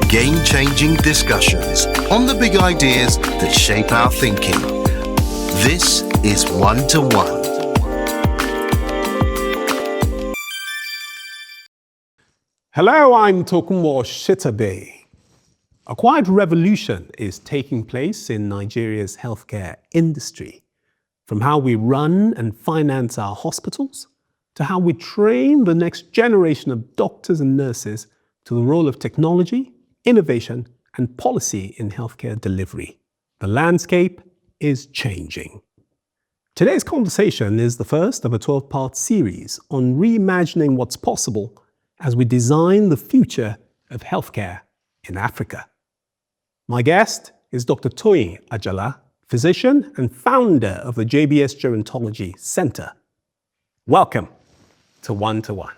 game-changing discussions on the big ideas that shape our thinking. This is One2One. Hello, I'm Tokunbo Shitta-Bey. A quiet revolution is taking place in Nigeria's healthcare industry. From how we run and finance our hospitals, to how we train the next generation of doctors and nurses, to the role of technology, innovation, and policy in healthcare delivery. The landscape is changing. Today's conversation is the first of a 12-part series on reimagining what's possible as we design the future of healthcare in Africa. My guest is Dr Toyin Ajala, physician and founder of the JBS Gerontology Centre. Welcome to One2One.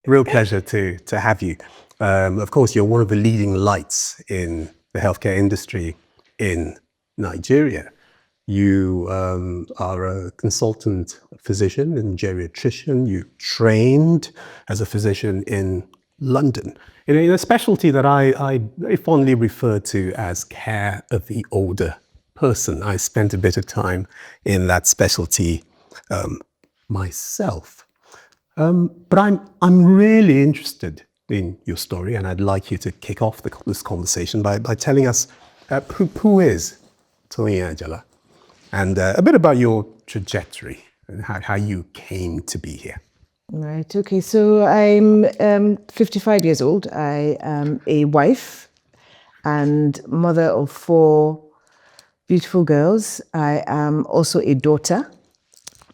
Real pleasure to have you. Of course, you're one of the leading lights in the healthcare industry in Nigeria. You are a consultant physician and geriatrician. You trained as a physician in London in a specialty that I very fondly refer to as care of the older person. I spent a bit of time in that specialty myself. But I'm really interested in your story, and I'd like you to kick off this conversation by telling us who is Toyin Ajala? And a bit about your trajectory and how you came to be here. Right, okay, so I'm 55 years old. I am a wife and mother of 4 beautiful girls. I am also a daughter,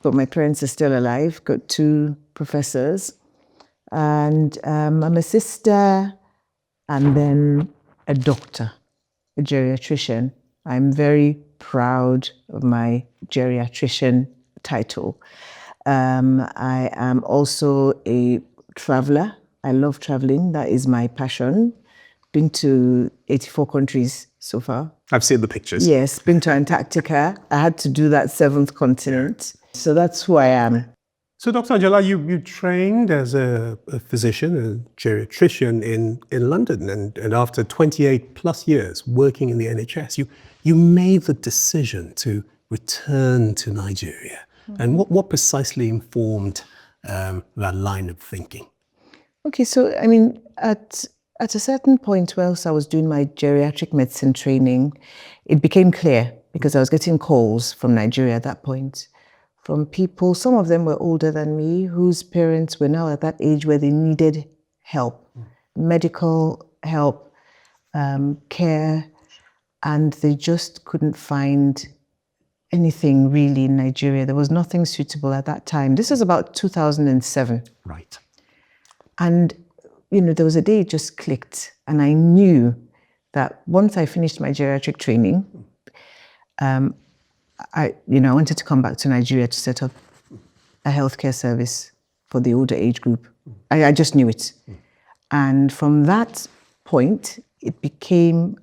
but my parents are still alive, got 2 professors. And I'm a sister and then a doctor, a geriatrician. I'm very proud of my geriatrician title. I am also a traveler. I love traveling. That is my passion. Been to 84 countries so far. I've seen the pictures. Yes, been to Antarctica. I had to do that 7th continent. So that's who I am. So Dr. Ajala, you trained as a physician, a geriatrician in London, and after 28 plus years working in the NHS, you made the decision to return to Nigeria. Mm-hmm. And what precisely informed that line of thinking? Okay, so I mean, at a certain point whilst I was doing my geriatric medicine training, it became clear, because I was getting calls from Nigeria at that point, from people, some of them were older than me, whose parents were now at that age where they needed help, medical help, care, and they just couldn't find anything really in Nigeria. There was nothing suitable at that time. This was about 2007. Right. And, you know, there was a day it just clicked, and I knew that once I finished my geriatric training, I wanted to come back to Nigeria to set up a healthcare service for the older age group. I just knew it. And from that point, it became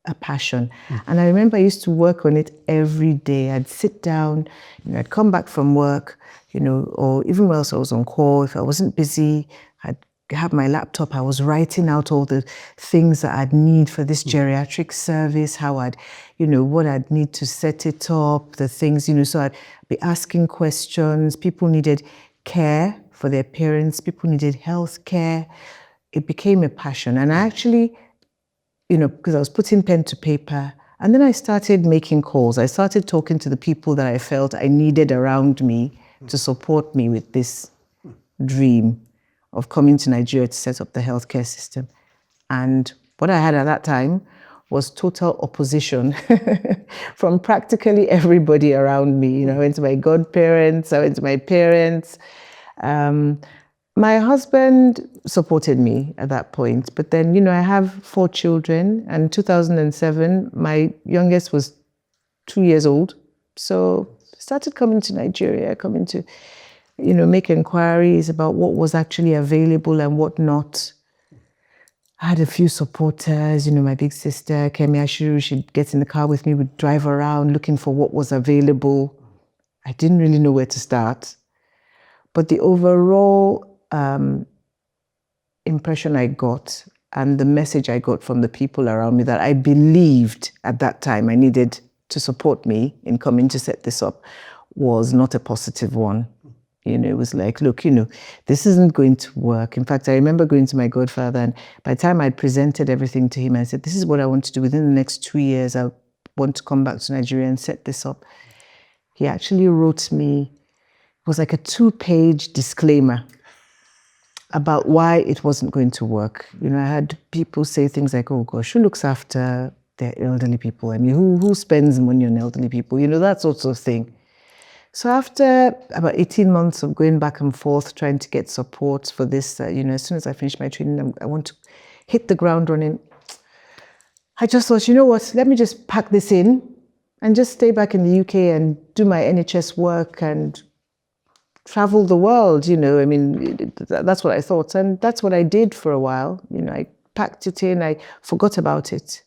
a passion. And I remember I used to work on it every day. I'd sit down, I'd come back from work, or even whilst I was on call, if I wasn't busy, I'd have my laptop. I was writing out all the things that I'd need for this geriatric service, how I'd, what I'd need to set it up, the things, so I'd be asking questions. People needed care for their parents. People needed health care. It became a passion. And I actually, because I was putting pen to paper, and then I started making calls. I started talking to the people that I felt I needed around me to support me with this dream of coming to Nigeria to set up the healthcare system. And what I had at that time was total opposition from practically everybody around me. I went to my godparents, I went to my parents. My husband supported me at that point, but then, I have 4 children, and in 2007, my youngest was 2 years old. So I started coming to Nigeria, coming to make inquiries about what was actually available and what not. I had a few supporters, my big sister, Kemi Ashiru, she'd get in the car with me, we'd drive around looking for what was available. I didn't really know where to start. But the overall impression I got and the message I got from the people around me that I believed at that time I needed to support me in coming to set this up was not a positive one. It was like, look, this isn't going to work. In fact, I remember going to my godfather, and by the time I'd presented everything to him, I said, this is what I want to do. Within the next 2 years, I want to come back to Nigeria and set this up. He actually wrote me, it was like a 2-page disclaimer about why it wasn't going to work. I had people say things like, oh gosh, who looks after their elderly people? I mean, who spends money on elderly people? That sort of thing. So after about 18 months of going back and forth, trying to get support for this, as soon as I finish my training, I want to hit the ground running. I just thought, you know what, let me just pack this in and just stay back in the UK and do my NHS work and travel the world, I mean, that's what I thought. And that's what I did for a while. I packed it in, I forgot about it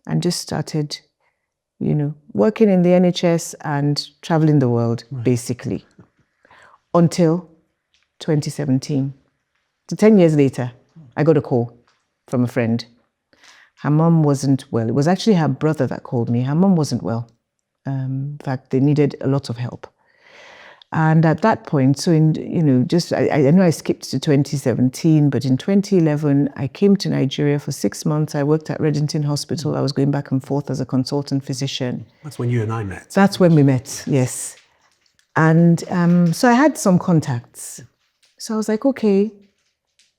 and just started, working in the NHS and traveling the world, basically, until 2017. So 10 years later, I got a call from a friend. Her mom wasn't well. It was actually her brother that called me. Her mom wasn't well. In fact, they needed a lot of help. And at that point, so I know I skipped to 2017, but in 2011, I came to Nigeria for 6 months. I worked at Reddington Hospital. I was going back and forth as a consultant physician. That's when you and I met. That's when we met, yes. And so I had some contacts. So I was like, okay,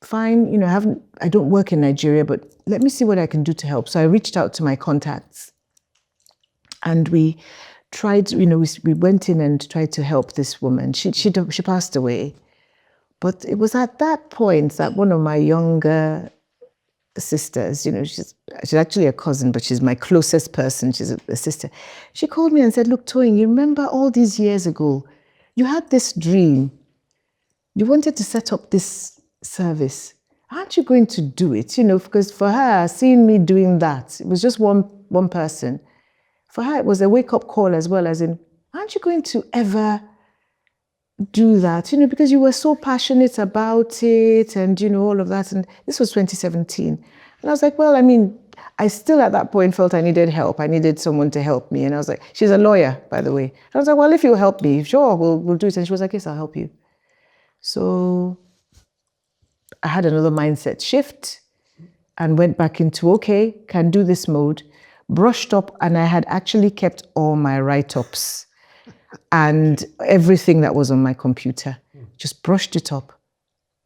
fine. I don't work in Nigeria, but let me see what I can do to help. So I reached out to my contacts, and we tried, we went in and tried to help this woman. She passed away. But it was at that point that one of my younger sisters, she's actually a cousin, but she's my closest person. She's a sister. She called me and said, look, Toyin, you remember all these years ago, you had this dream. You wanted to set up this service. Aren't you going to do it? Because for her, seeing me doing that, it was just one person. For her, it was a wake-up call as well, as in, aren't you going to ever do that? Because you were so passionate about it and, all of that. And this was 2017. And I was like, well, I mean, I still at that point felt I needed help. I needed someone to help me. And I was like, she's a lawyer, by the way. And I was like, well, if you help me, sure, we'll do it. And she was like, yes, I'll help you. So I had another mindset shift and went back into, okay, can do this mode. Brushed up, and I had actually kept all my write-ups and everything that was on my computer. Just brushed it up,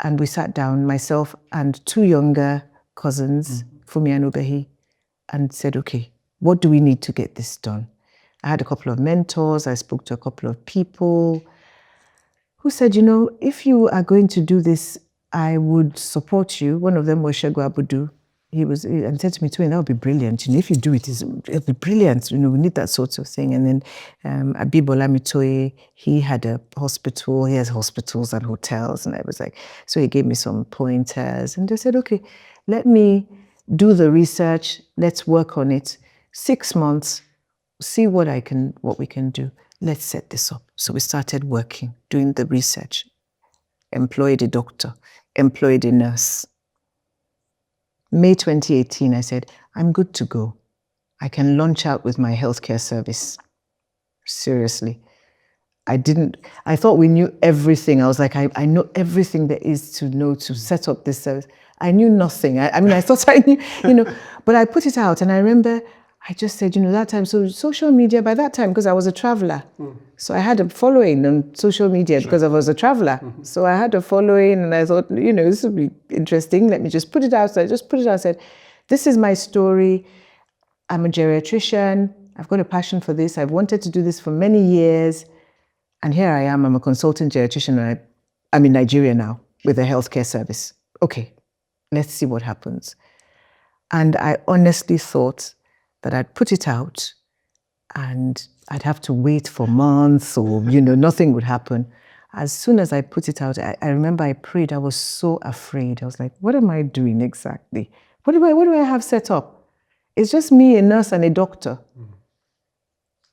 and we sat down, myself and 2 younger cousins, Fumi and Obehi, and said, okay, what do we need to get this done? I had a couple of mentors. I spoke to a couple of people who said, if you are going to do this, I would support you. One of them was Shegu Abudu. And said to me, Toyin, that would be brilliant. If you do it, it'll be brilliant. We need that sort of thing. And then Abibola Mitoye, he had a hospital. He has hospitals and hotels. And I was like, so he gave me some pointers. And they said, okay, let me do the research. Let's work on it. 6 months, see what we can do. Let's set this up. So we started working, doing the research. Employed a doctor, employed a nurse. May 2018, I said, I'm good to go. I can launch out with my healthcare service. Seriously. I thought we knew everything. I was like, I know everything there is to know to set up this service. I knew nothing. I thought I knew, but I put it out, and I remember I just said, that time, so social media, by that time, because I was a traveler, so I had a following on social media because I was a traveler. So I had a following, and I thought, this would be interesting. Let me just put it out. So I just put it out and said, this is my story. I'm a geriatrician. I've got a passion for this. I've wanted to do this for many years. And here I am. I'm a consultant geriatrician. And I'm in Nigeria now with a healthcare service. Okay, let's see what happens. And I honestly thought that I'd put it out and I'd have to wait for months or, nothing would happen. As soon as I put it out, I remember I prayed. I was so afraid. I was like, what am I doing exactly? What do I have set up? It's just me, a nurse and a doctor.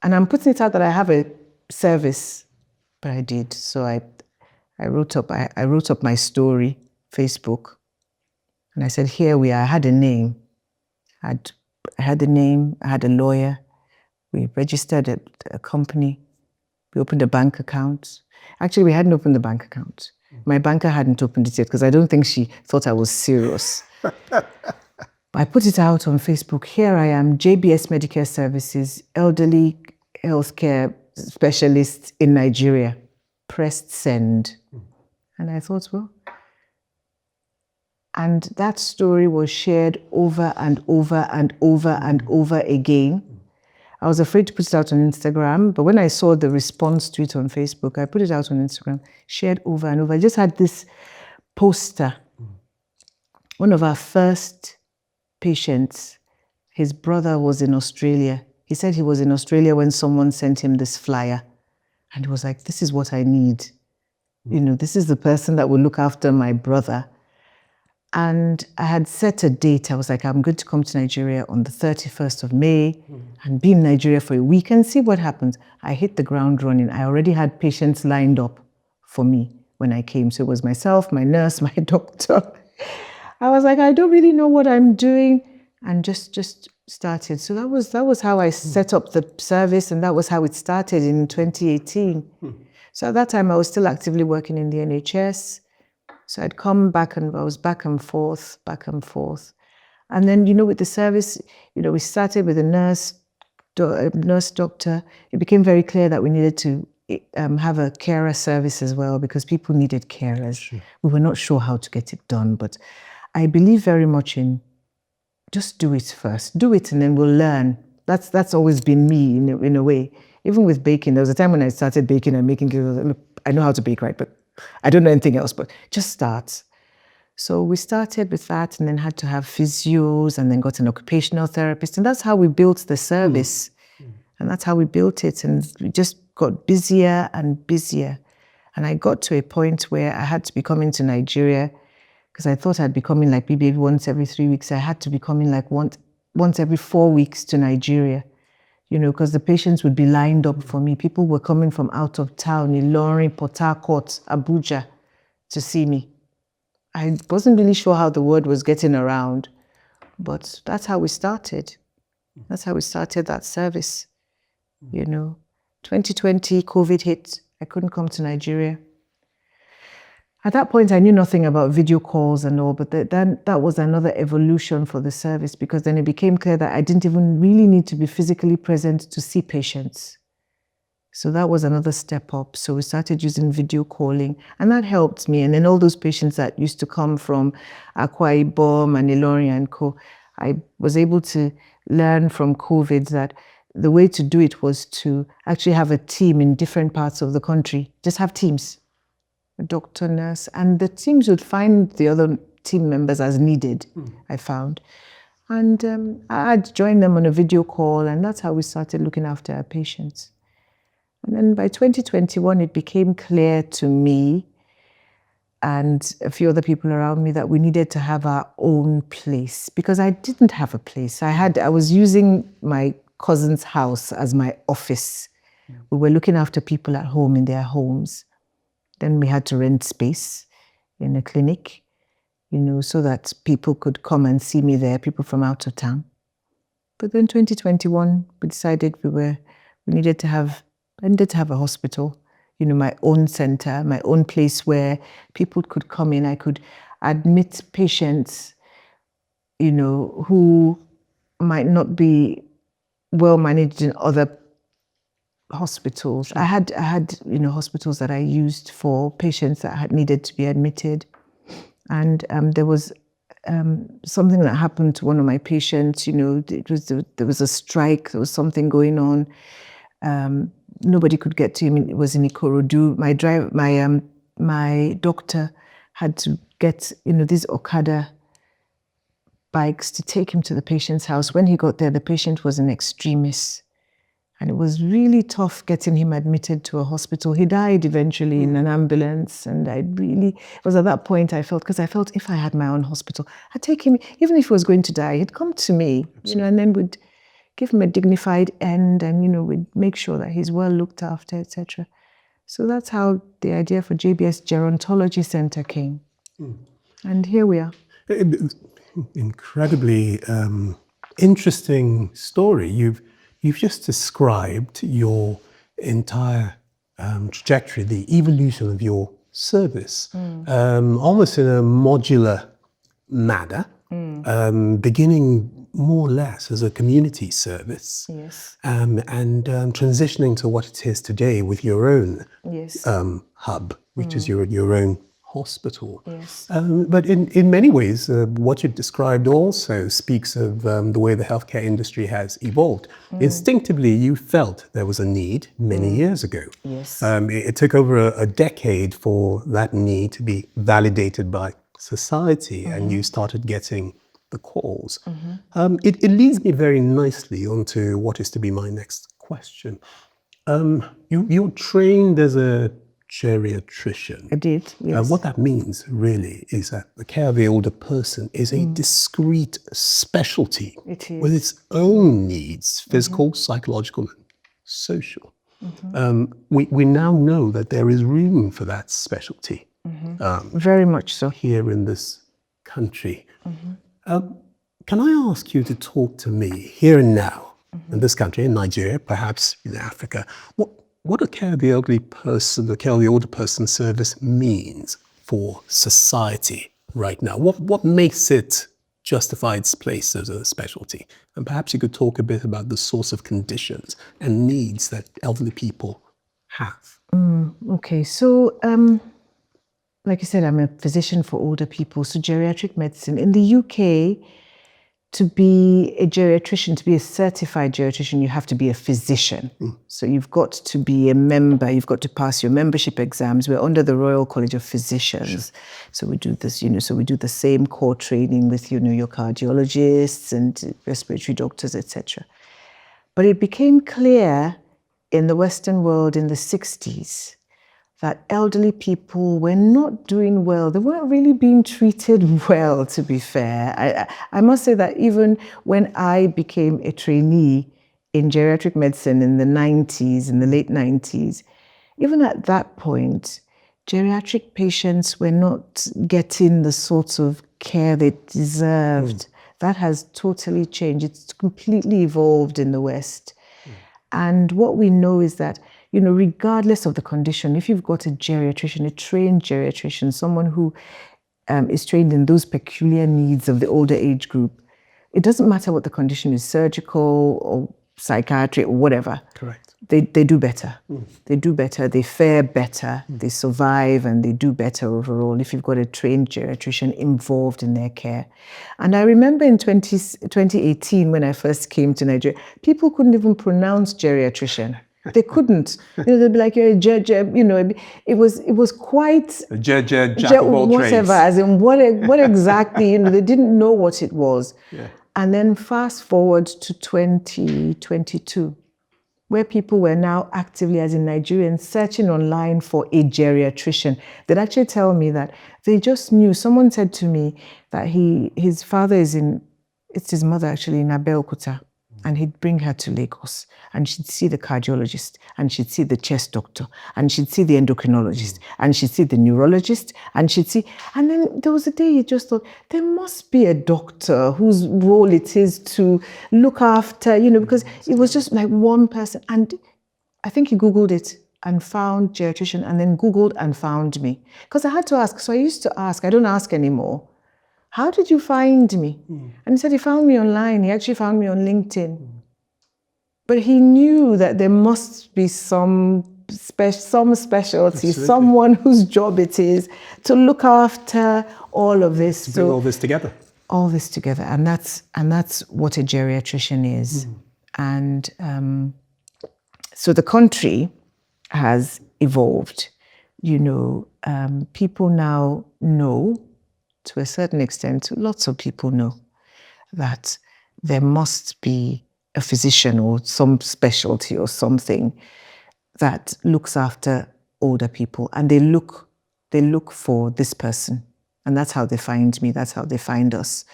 And I'm putting it out that I have a service, but I did. So I wrote up my story, Facebook, And I said, here we are. I had a name. I had a name. I had a lawyer. We registered a company. We opened a bank account. Actually, we hadn't opened the bank account. My banker hadn't opened it yet because I don't think she thought I was serious. I put it out on Facebook. Here I am, JBS Medicare Services, elderly healthcare specialist in Nigeria. Pressed send. And I thought, well, and that story was shared over and over and over and over again. I was afraid to put it out on Instagram, but when I saw the response to it on Facebook, I put it out on Instagram, shared over and over. I just had this poster. One of our first patients, his brother was in Australia. He said he was in Australia when someone sent him this flyer. And he was like, this is what I need. You know, this is the person that will look after my brother. And I had set a date. I was like, I'm going to come to Nigeria on the 31st of May and be in Nigeria for a week and see what happens. I hit the ground running. I already had patients lined up for me when I came. So it was myself, my nurse, my doctor. I was like, I don't really know what I'm doing. And just started. So that was how I set up the service, and that was how it started in 2018. So at that time, I was still actively working in the NHS. So I'd come back and I was back and forth. And then, you know, with the service, you know, we started with a nurse doctor. It became very clear that we needed to have a carer service as well, because people needed carers. Sure. We were not sure how to get it done, but I believe very much in just do it first. Do it and then we'll learn. That's always been me in a way. Even with baking, there was a time when I started baking and making cakes. I know how to bake, right? But I don't know anything else, but just start. So we started with that and then had to have physios and then got an occupational therapist. And that's how we built the service. And that's how we built it. And we just got busier and busier. And I got to a point where I had to be coming to Nigeria because I thought I'd be coming like maybe once every 3 weeks. I had to be coming like once every 4 weeks to Nigeria. You know, because the patients would be lined up for me. People were coming from out of town, Ilorin, Port Harcourt, Abuja, to see me. I wasn't really sure how the word was getting around, but that's how we started. That's how we started that service. You know, 2020, COVID hit. I couldn't come to Nigeria. At that point, I knew nothing about video calls and all, but then that was another evolution for the service, because then it became clear that I didn't even really need to be physically present to see patients. So that was another step up. So we started using video calling, and that helped me. And then all those patients that used to come from Akwa Ibom and Ilorin and co, I was able to learn from COVID that the way to do it was to actually have a team in different parts of the country. Just have teams. A doctor, nurse, and the teams would find the other team members as needed, I found. And I'd join them on a video call, and that's how we started looking after our patients. And then by 2021, it became clear to me and a few other people around me that we needed to have our own place, because I didn't have a place. I was using my cousin's house as my office. We were looking after people at home in their homes. Then we had to rent space in a clinic, you know, so that people could come and see me there, people from out of town. But then 2021, we decided I needed to have a hospital, you know, my own center, my own place where people could come in. I could admit patients, you know, who might not be well managed in other hospitals. Sure. I had you know, hospitals that I used for patients that had needed to be admitted, and there was something that happened to one of my patients. You know, there was a strike. There was something going on. Nobody could get to him. It was in Ikorodu. My doctor had to get, you know, these Okada bikes to take him to the patient's house. When he got there, the patient was in extremis. And it was really tough getting him admitted to a hospital. He died eventually in an ambulance. And it was at that point I felt if I had my own hospital, I'd take him, even if he was going to die, he'd come to me, you know, and then we'd give him a dignified end, and, you know, we'd make sure that he's well looked after, etc. So that's how the idea for JBS Gerontology Centre came. And here we are. Incredibly interesting story. You've just described your entire trajectory, the evolution of your service, almost in a modular manner, beginning more or less as a community service, Yes. and transitioning to what it is today with your own Yes. hub, which is your own hospital. Yes. But in many ways, what you described also speaks of the way the healthcare industry has evolved. Instinctively, you felt there was a need many years ago. Yes. It took over a decade for that need to be validated by society, and you started getting the calls. It leads me very nicely onto what is to be my next question. You're trained as a geriatrician. I did, yes. What that means really is that the care of the older person is a discrete specialty It is. with its own needs, physical, psychological, and social. We now know that there is room for that specialty. Very much so. Here in this country. Can I ask you to talk to me here and now, in this country, in Nigeria, perhaps in Africa, what a care of the elderly person, the care of the older person service means for society right now? What makes it justify its place as a specialty? And perhaps you could talk a bit about the sorts of conditions and needs that elderly people have. Okay, so like I said, I'm a physician for older people, so geriatric medicine. In the UK, to be a geriatrician, to be a certified geriatrician, you have to be a physician. So you've got to be a member, you've got to pass your membership exams. We're under the Royal College of Physicians. Sure. So we do this, so we do the same core training with, your cardiologists and respiratory doctors, etc. But it became clear in the Western world in the 60s that elderly people were not doing well. They weren't really being treated well, to be fair. I must say that even when I became a trainee in geriatric medicine in the 90s, in the late 90s, even at that point, geriatric patients were not getting the sorts of care they deserved. That has totally changed. It's completely evolved in the West. And what we know is that, regardless of the condition, if you've got a geriatrician, a trained geriatrician, someone who is trained in those peculiar needs of the older age group, it doesn't matter what the condition is, surgical or psychiatric or whatever. Correct. They do better. They do better, they fare better, they survive, and they do better overall if you've got a trained geriatrician involved in their care. And I remember in 2018, when I first came to Nigeria, people couldn't even pronounce geriatrician. They couldn't. They'd be like, you're a it was quite... Jack of all whatever, trades. as in what exactly, they didn't know what it was. Yeah. And then fast forward to 2022, where people were now actively, as in Nigerians, searching online for a geriatrician. They'd actually tell me that they just knew. Someone said to me that his father it's his mother actually, in Abeokuta, and he'd bring her to Lagos, and she'd see the cardiologist, and she'd see the chest doctor, and she'd see the endocrinologist, and she'd see the neurologist, and then there was a day he just thought, there must be a doctor whose role it is to look after, because it was just like one person. And I think he Googled it and found geriatrician, and then Googled and found me. Because I had to ask, so I used to ask, I don't ask anymore, how did you find me? And he said he found me online. He actually found me on LinkedIn. But he knew that there must be some specialty, absolutely, someone whose job it is to look after all of this. To bring all this together. All this together. And that's what a geriatrician is. And so the country has evolved. People now know, to a certain extent, lots of people know that there must be a physician or some specialty or something that looks after older people, and they look for this person, and that's how they find me, that's how they find us.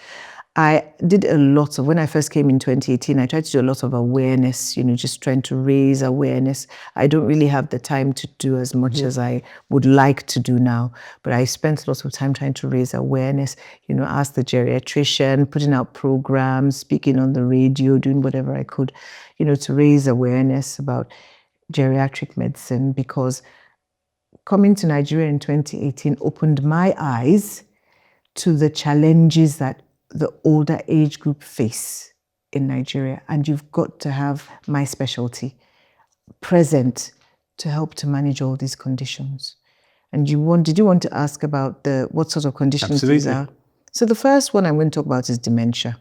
I did a lot of, when I first came in 2018, I tried to do a lot of awareness, just trying to raise awareness. I don't really have the time to do as much as I would like to do now, but I spent lots of time trying to raise awareness, ask the geriatrician, putting out programs, speaking on the radio, doing whatever I could, to raise awareness about geriatric medicine, because coming to Nigeria in 2018 opened my eyes to the challenges that the older age group face in Nigeria. And you've got to have my specialty present to help to manage all these conditions. And did you want to ask about what sort of conditions these are? So the first one I'm going to talk about is dementia.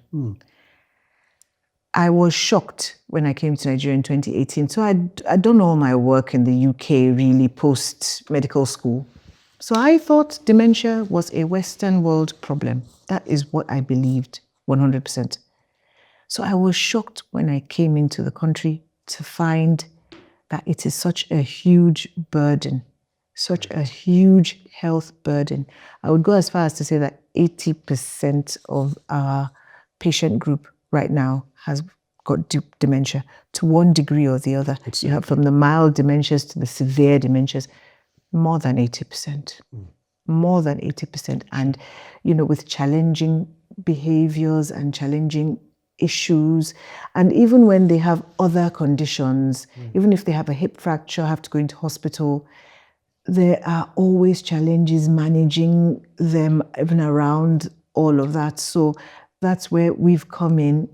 I was shocked when I came to Nigeria in 2018. So I'd done all my work in the UK, really, post-medical school. So I thought dementia was a Western world problem. That is what I believed, 100%. So I was shocked when I came into the country to find that it is such a huge burden, such a huge health burden. I would go as far as to say that 80% of our patient group right now has got dementia to one degree or the other. You have from the mild dementias to the severe dementias, more than 80%. More than 80%. And, with challenging behaviors and challenging issues. And even when they have other conditions, even if they have a hip fracture, have to go into hospital, there are always challenges managing them even around all of that. So that's where we've come in.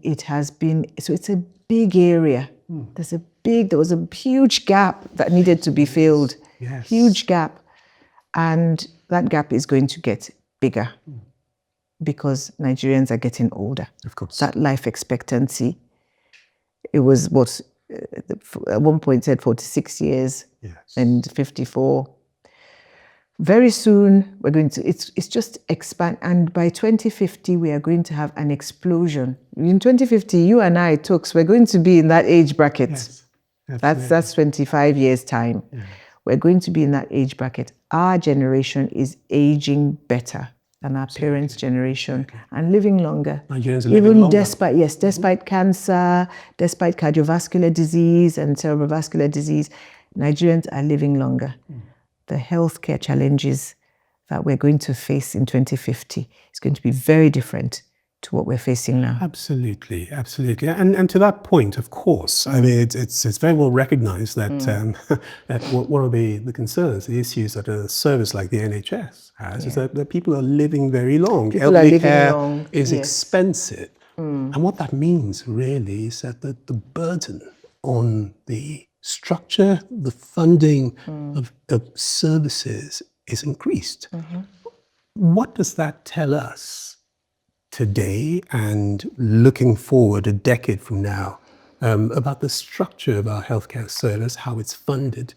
So it's a big area. There was a huge gap that needed to be filled. Yes. Huge gap. And that gap is going to get bigger because Nigerians are getting older. Of course. That life expectancy, it was at one point said 46 years and 54. Very soon, it's just expand. And by 2050, we are going to have an explosion. In 2050, you and I, Tooks, we're going to be in that age bracket. Yes. That's 25 years' time. Yeah. We're going to be in that age bracket. Our generation is aging better than our parents' generation and living longer. Nigerians are living longer. Despite cancer, despite cardiovascular disease and cerebrovascular disease, Nigerians are living longer. The healthcare challenges that we're going to face in 2050 is going to be very different to what we're facing now. Absolutely. And to that point, of course, I mean, it's very well recognized that that one of the concerns, the issues that a service like the NHS has is that people are living very long. Elderly care is expensive. And what that means really is that the burden on the structure, the funding of services is increased. What does that tell us today and looking forward a decade from now about the structure of our healthcare service, how it's funded?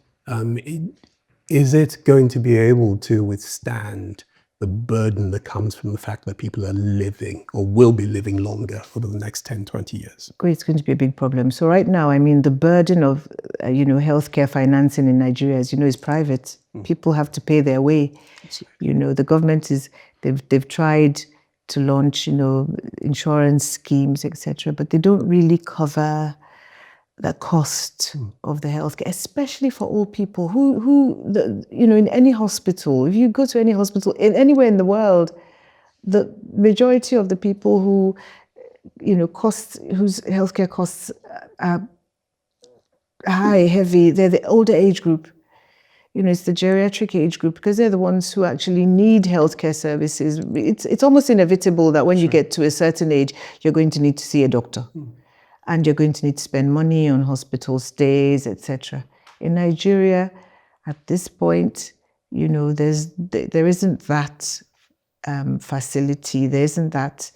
Is it going to be able to withstand the burden that comes from the fact that people are living or will be living longer over the next 10, 20 years? It's going to be a big problem. So right now, I mean, the burden of, healthcare financing in Nigeria, as you know, is private. People have to pay their way. The government they've tried to launch, insurance schemes, etc., but they don't really cover the cost of the healthcare, especially for old people in any hospital. If you go to any hospital anywhere in the world, the majority of the people whose healthcare costs are high, heavy, they're the older age group. It's the geriatric age group because they're the ones who actually need healthcare services. It's almost inevitable that when you get to a certain age, you're going to need to see a doctor. And you're going to need to spend money on hospital stays, etc. In Nigeria, at this point, there isn't that facility. There isn't that,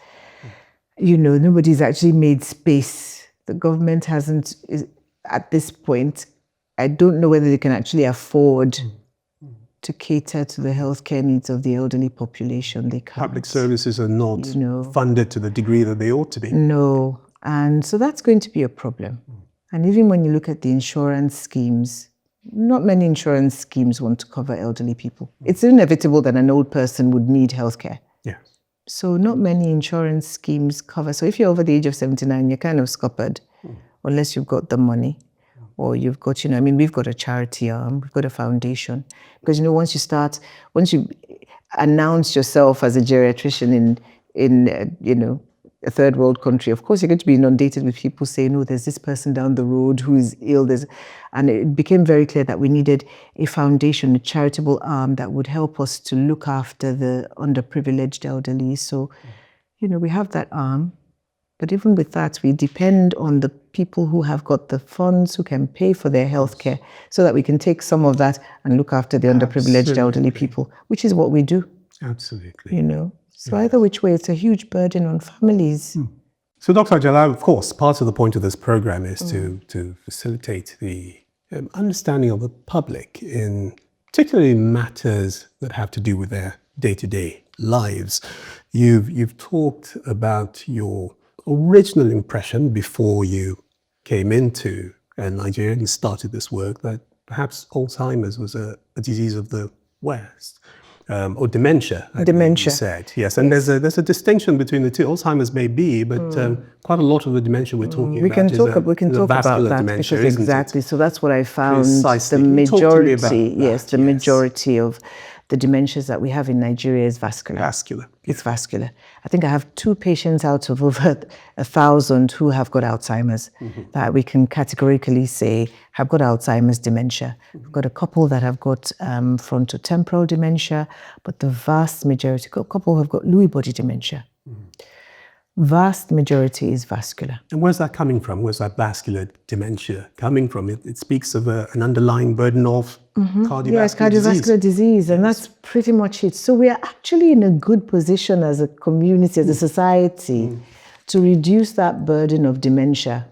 nobody's actually made space. The government hasn't, at this point, I don't know whether they can actually afford to cater to the healthcare needs of the elderly population. They can't. Public services are not funded to the degree that they ought to be. No. And so that's going to be a problem. And even when you look at the insurance schemes, not many insurance schemes want to cover elderly people. It's inevitable that an old person would need healthcare. Yes. So not many insurance schemes cover. So if you're over the age of 79, you're kind of scuppered, unless you've got the money or you've got, we've got a charity arm, we've got a foundation. Because, once you announce yourself as a geriatrician in a third world country, of course, you're going to be inundated with people saying, oh, there's this person down the road who is ill. And it became very clear that we needed a foundation, a charitable arm that would help us to look after the underprivileged elderly. So, we have that arm. But even with that, we depend on the people who have got the funds, who can pay for their healthcare, so that we can take some of that and look after the underprivileged elderly people, which is what we do. Absolutely. So either which way, it's a huge burden on families. So Dr. Ajala, of course, part of the point of this program is to facilitate the understanding of the public in particularly matters that have to do with their day-to-day lives. You've talked about your original impression before you came into Nigeria and started this work, that perhaps Alzheimer's was a disease of the West. Or dementia, you said. Yes, and there's a distinction between the two. Alzheimer's may be, but quite a lot of the dementia we're talking about we can talk about that dementia, because exactly. So that's what I found. Precisely. The majority, the majority of the dementias that we have in Nigeria is vascular. It's vascular. I think I have 2 patients out of over 1,000 who have got Alzheimer's that we can categorically say have got Alzheimer's dementia. We've got a couple that have got frontotemporal dementia, but the vast majority, a couple have got Lewy body dementia. Vast majority is vascular. And where's that coming from? Where's that vascular dementia coming from? It speaks of an underlying burden of cardiovascular disease, and that's pretty much it. So we are actually in a good position as a community, as a society, to reduce that burden of dementia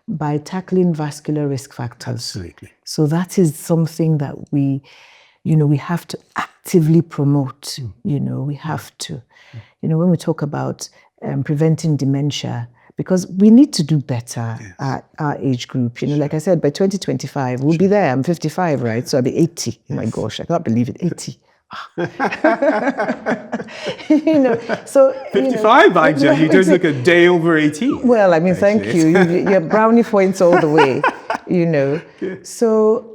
by tackling vascular risk factors. Absolutely. So that is something that we have to actively promote. We have to. When we talk about preventing dementia, because we need to do better at our age group. Like I said, by 2025, we'll be there. I'm 55, right? So I'll be 80. Oh my gosh, I can't believe it, 80. So 55, you don't look a day over 18. Well, thank you. You're brownie points all the way. So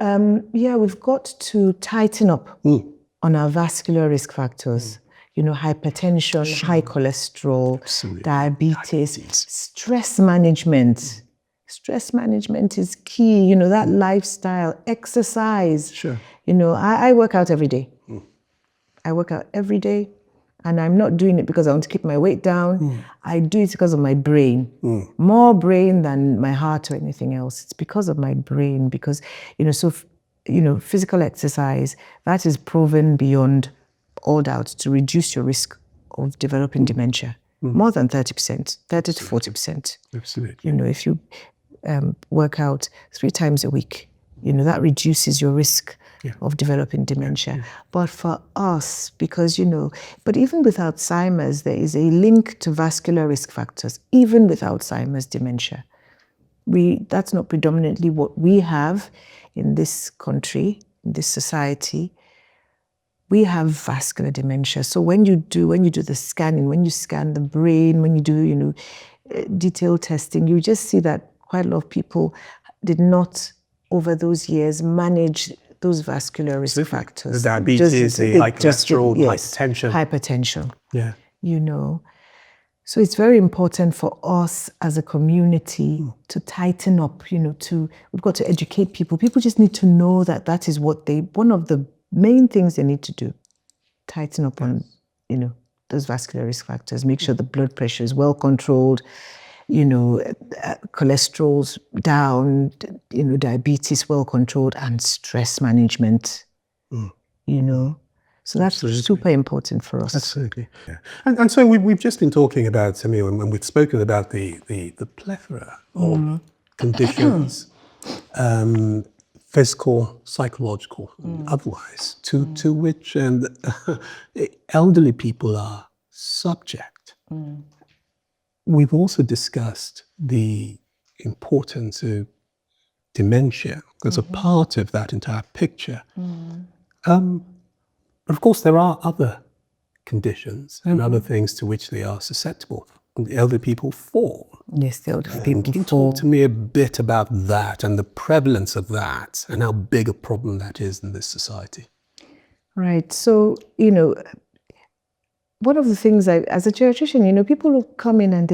we've got to tighten up on our vascular risk factors. Hypertension, high cholesterol, diabetes, stress management. Stress management is key. That lifestyle, exercise. Sure. I work out every day. I work out every day, and I'm not doing it because I want to keep my weight down. I do it because of my brain. More brain than my heart or anything else. It's because of my brain. Because, physical exercise, that is proven beyond all doubt to reduce your risk of developing dementia. More than 30%, 30 to 40%. Absolutely. If you work out 3 times a week, that reduces your risk of developing dementia. But for us, because, but even with Alzheimer's, there is a link to vascular risk factors, even with Alzheimer's dementia. That's not predominantly what we have in this country, in this society. We have vascular dementia. So when you do the scanning, when you scan the brain, when you do, detailed testing, you just see that quite a lot of people did not, over those years, manage those vascular risk factors. The diabetes, the high cholesterol, hypertension. Yeah. So it's very important for us as a community to tighten up, we've got to educate people. People just need to know that is one of the main things they need to do. Tighten up on, those vascular risk factors. Make sure the blood pressure is well controlled, cholesterol's down, diabetes well controlled, and stress management, So that's super important for us. Absolutely. Yeah. And so we've just been talking about, when we've spoken about the plethora of conditions, physical, psychological, otherwise, to which elderly people are subject. We've also discussed the importance of dementia as a part of that entire picture. But of course, there are other conditions and other things to which they are susceptible. And the elderly people fall. Yes, the elderly people Can you fall. talk to me a bit about that and the prevalence of that and how big a problem that is in this society? Right. So, one of the things as a geriatrician, people will come in and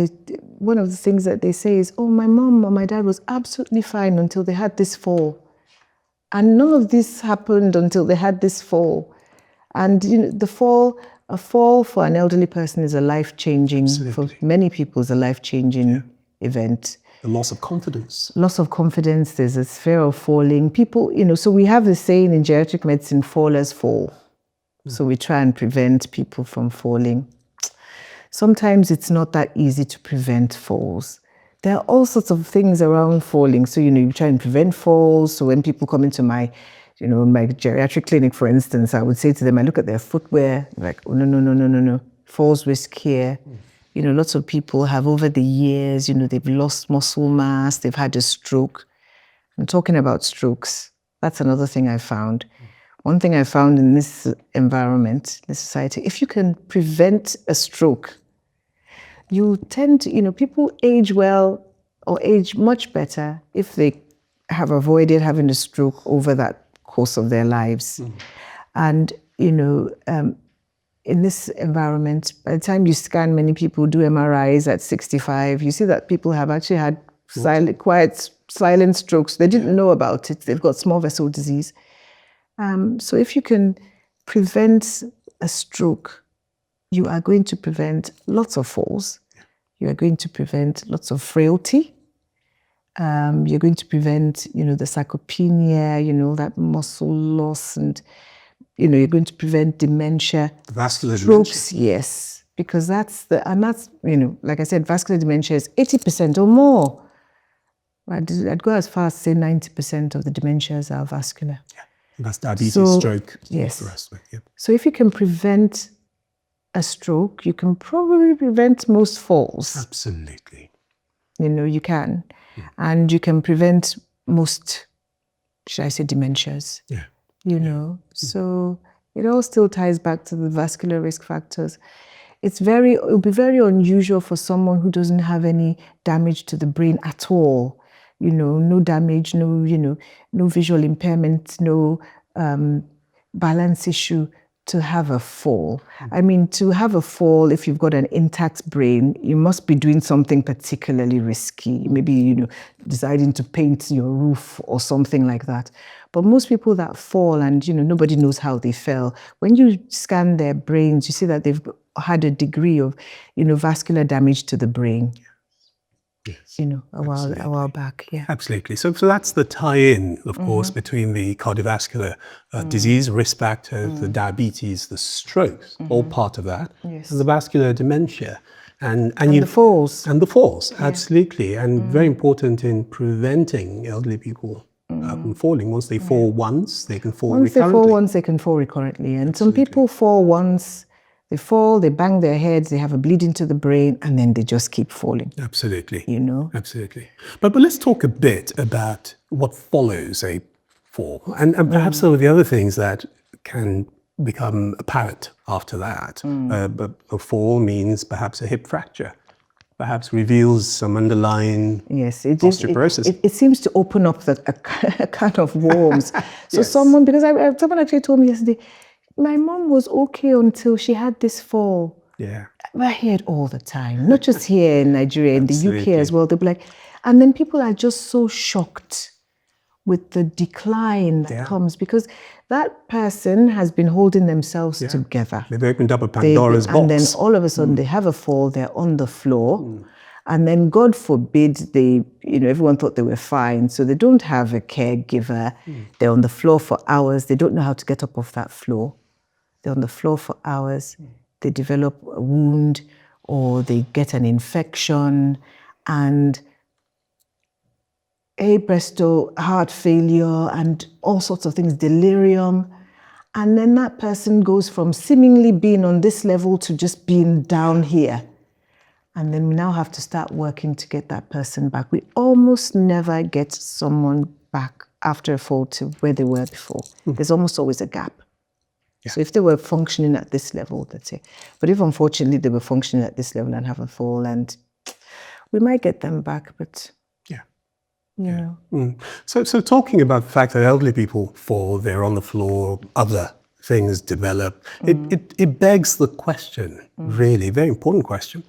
one of the things that they say is, oh, my mom or my dad was absolutely fine until they had this fall. And none of this happened until they had this fall. And a fall for an elderly person is a life-changing, for many people, is a life-changing event. The loss of confidence. Loss of confidence, there's a fear of falling. People, so we have the saying in geriatric medicine, fallers fall. So we try and prevent people from falling. Sometimes it's not that easy to prevent falls. There are all sorts of things around falling. So, you try and prevent falls. So when people come into my geriatric clinic, for instance, I would say to them, I look at their footwear, like, oh, no. Falls risk here. Lots of people have over the years, they've lost muscle mass, they've had a stroke. I'm talking about strokes. That's another thing I found. One thing I found in this environment, this society, if you can prevent a stroke, you tend to, people age well or age much better if they have avoided having a stroke over that course of their lives. And, in this environment, by the time you scan many people, do MRIs at 65, you see that people have actually had silent strokes. They didn't know about it. They've got small vessel disease. So if you can prevent a stroke, you are going to prevent lots of falls. You are going to prevent lots of frailty. You're going to prevent, the sarcopenia, that muscle loss, and, you're going to prevent dementia. Vascular strokes, dementia. yes, because that's, like I said, vascular dementia is 80% or more. I'd go as far as say 90% of the dementias are vascular. Yeah. That's diabetes, stroke, yes. The rest of it. Yep. So if you can prevent a stroke, you can probably prevent most falls. Absolutely. You can. And you can prevent most, should I say, dementias. Yeah. So it all still ties back to the vascular risk factors. It will be very unusual for someone who doesn't have any damage to the brain at all. No damage, no visual impairment, no balance issue, to have a fall. I mean, to have a fall, if you've got an intact brain, you must be doing something particularly risky. Maybe, deciding to paint your roof or something like that. But most people that fall and, nobody knows how they fell, when you scan their brains, you see that they've had a degree of, vascular damage to the brain. Yes. A while back, yeah. Absolutely. So that's the tie-in, of course, between the cardiovascular disease, risk factors, the diabetes, the strokes, all part of that, Yes. and the vascular dementia. And the falls. And the falls, absolutely. And very important in preventing elderly people from falling. Once they fall once, they can fall recurrently. Once they fall once, they can fall recurrently. And some people fall once, they fall, they bang their heads, they have a bleeding to the brain, and then they just keep falling. Absolutely. Absolutely. But let's talk a bit about what follows a fall, and perhaps some of the other things that can become apparent after that. But a fall means perhaps a hip fracture, perhaps reveals some underlying osteoporosis. It seems to open up a can of worms. So Yes. someone actually told me yesterday, my mom was okay until she had this fall. Yeah. I hear it all the time, not just here in Nigeria, in the UK Absolutely. as well. They'll be like, and then people are just so shocked with the decline that comes, because that person has been holding themselves together. They've opened up a Pandora's box. And then all of a sudden they have a fall, they're on the floor. And then God forbid everyone thought they were fine. So they don't have a caregiver. They're on the floor for hours. They don't know how to get up off that floor. They're on the floor for hours. They develop a wound or they get an infection and presto, heart failure and all sorts of things, delirium. And then that person goes from seemingly being on this level to just being down here. And then we now have to start working to get that person back. We almost never get someone back after a fall to where they were before. There's almost always a gap. So if they were functioning at this level, let's say, but if unfortunately they were functioning at this level and have a fall, and we might get them back, but you know. So talking about the fact that elderly people fall, they're on the floor, other things develop, it begs the question, really, very important question,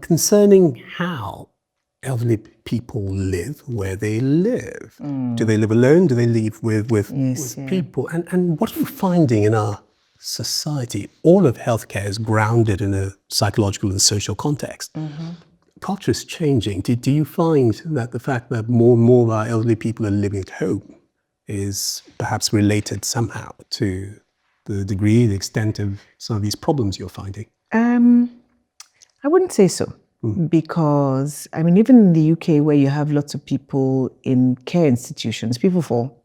concerning how elderly people live where they live. Do they live alone? Do they live with people? And what are we finding in our society? All of healthcare is grounded in a psychological and social context. Culture is changing. Do you find that the fact that more and more of our elderly people are living at home is perhaps related somehow to the degree, the extent of some of these problems you're finding? I wouldn't say so. Because, I mean, even in the UK where you have lots of people in care institutions, people fall.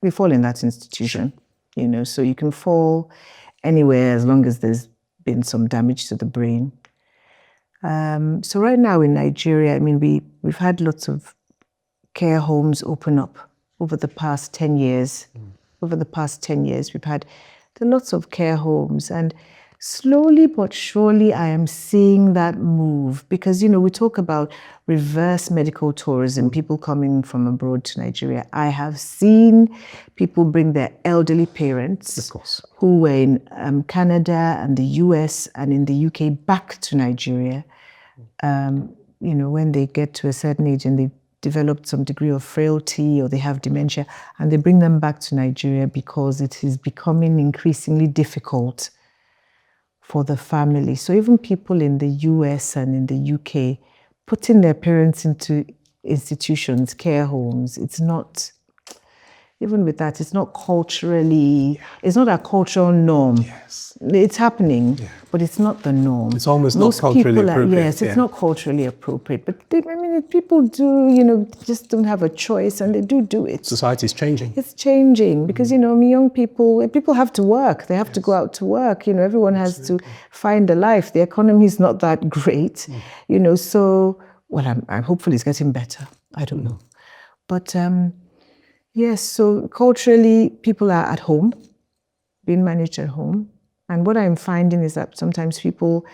They fall in that institution, you know, so you can fall anywhere as long as there's been some damage to the brain. So right now in Nigeria, I mean, we've had lots of care homes open up over the past 10 years. Over the past 10 years, there are lots of care homes, and slowly but surely I am seeing that move, because, you know, we talk about reverse medical tourism, people coming from abroad to Nigeria. I have seen people bring their elderly parents, Of course, who were in Canada and the US and in the UK back to Nigeria. You know, when they get to a certain age and they developed some degree of frailty or they have dementia, and they bring them back to Nigeria because it is becoming increasingly difficult for the family. So even people in the US and in the UK putting their parents into institutions, care homes, it's not, even with that, it's not culturally, it's not a cultural norm. yes. It's happening, but it's not the norm. It's almost not culturally appropriate. Yes, it's not culturally appropriate. But I mean, people do, you know, just don't have a choice, and they do it. Society's changing. It's changing because, you know, young people have to work. They have to go out to work. You know, everyone has to find a life. The economy is not that great, you know. So, well, I'm hopefully it's getting better. I don't know, but yes. So culturally, people are at home, being managed at home. And what I'm finding is that sometimes people